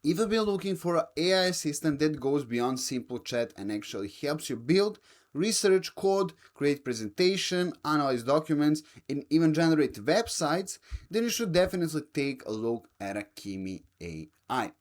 If you've been looking for an AI assistant that goes beyond simple chat and actually helps you build, research code, create presentation, analyze documents, and even generate websites, then you should definitely take a look at a Kimi AI.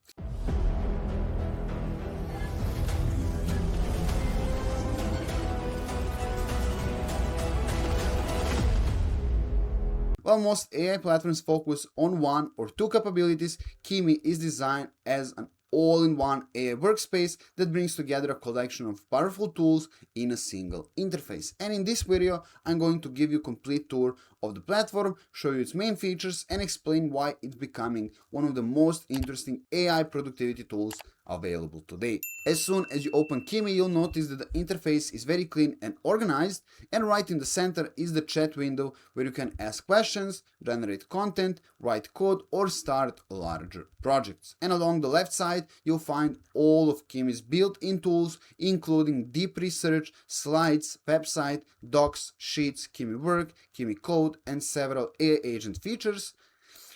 While most AI platforms focus on one or two capabilities, Kimi is designed as an all-in-one AI workspace that brings together a collection of powerful tools in a single interface. And in this video, I'm going to give you a complete tour of the platform, show you its main features, and explain why it's becoming one of the most interesting AI productivity tools available today. As soon as you open Kimi, you'll notice that the interface is very clean and organized, and right in the center is the chat window where you can ask questions, generate content, write code, or start larger projects. And along the left side, you'll find all of Kimi's built-in tools, including deep research, slides, website, docs, sheets, Kimi Work, Kimi Code, and several AI agent features.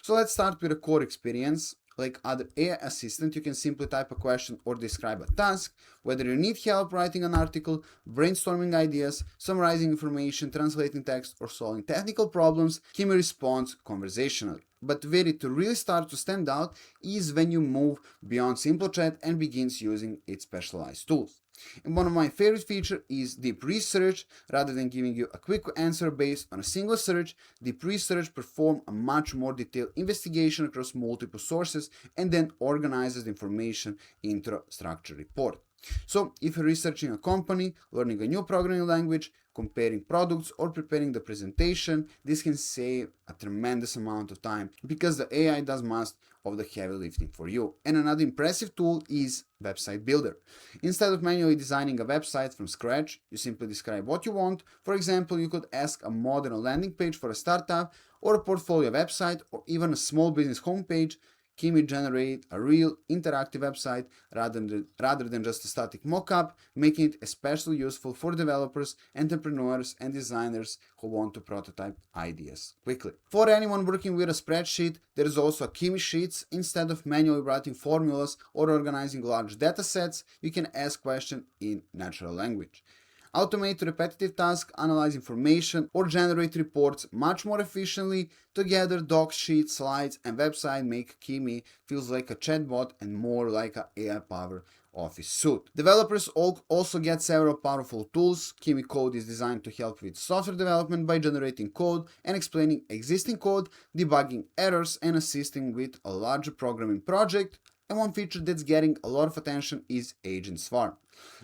So let's start with a core experience. Like other AI assistant, you can simply type a question or describe a task. Whether you need help writing an article, brainstorming ideas, summarizing information, translating text, or solving technical problems, Kimi responds conversationally. But where it really starts to stand out is when you move beyond simple chat and begins using its specialized tools. And one of my favorite features is deep research. Rather than giving you a quick answer based on a single search, deep research performs a much more detailed investigation across multiple sources and then organizes the information into a structured report. So if you're researching a company, learning a new programming language, comparing products, or preparing the presentation, this can save a tremendous amount of time because the AI does most of the heavy lifting for you. And another impressive tool is Website Builder. Instead of manually designing a website from scratch, you simply describe what you want. For example, you could ask a modern landing page for a startup, or a portfolio website, or even a small business homepage. Kimi generate a real interactive website rather than just a static mock-up, making it especially useful for developers, entrepreneurs, and designers who want to prototype ideas quickly. For anyone working with a spreadsheet, there is also a Kimi Sheets. Instead of manually writing formulas or organizing large data sets, you can ask questions in natural language. Automate repetitive tasks, analyze information, or generate reports much more efficiently. Together, docs, sheets, slides, and website make Kimi feels like a chatbot and more like an AI-powered office suite. Developers also get several powerful tools. Kimi Code is designed to help with software development by generating code and explaining existing code, debugging errors, and assisting with a larger programming project. And one feature that's getting a lot of attention is Agent Swarm.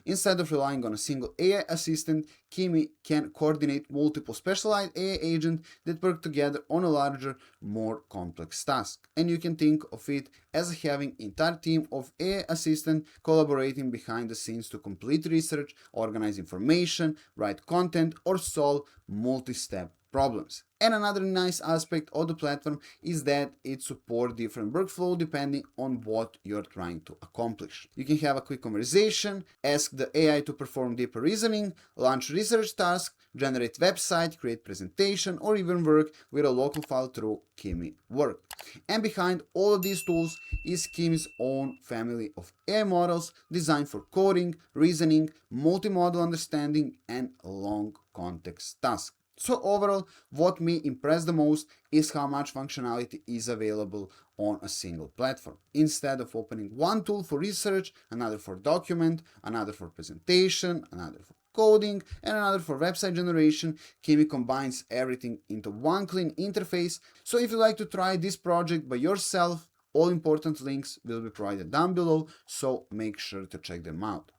Instead of relying on a single AI assistant, Kimi can coordinate multiple specialized AI agents that work together on a larger, more complex task. And you can think of it as having an entire team of AI assistants collaborating behind the scenes to complete research, organize information, write content, or solve multi-step problems. And another nice aspect of the platform is that it supports different workflow depending on what you're trying to accomplish. You can have a quick conversation, ask the AI to perform deeper reasoning, launch research tasks, generate website, create presentation, or even work with a local file through Kimi Work. And behind all of these tools is Kimi's own family of AI models designed for coding, reasoning, multimodal understanding, and long context tasks. So overall, what me impressed the most is how much functionality is available on a single platform. Instead of opening one tool for research, another for document, another for presentation, another for coding, and another for website generation, Kimi combines everything into one clean interface. So if you'd like to try this project by yourself, all important links will be provided down below, so make sure to check them out.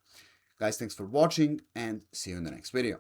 Guys, thanks for watching and see you in the next video.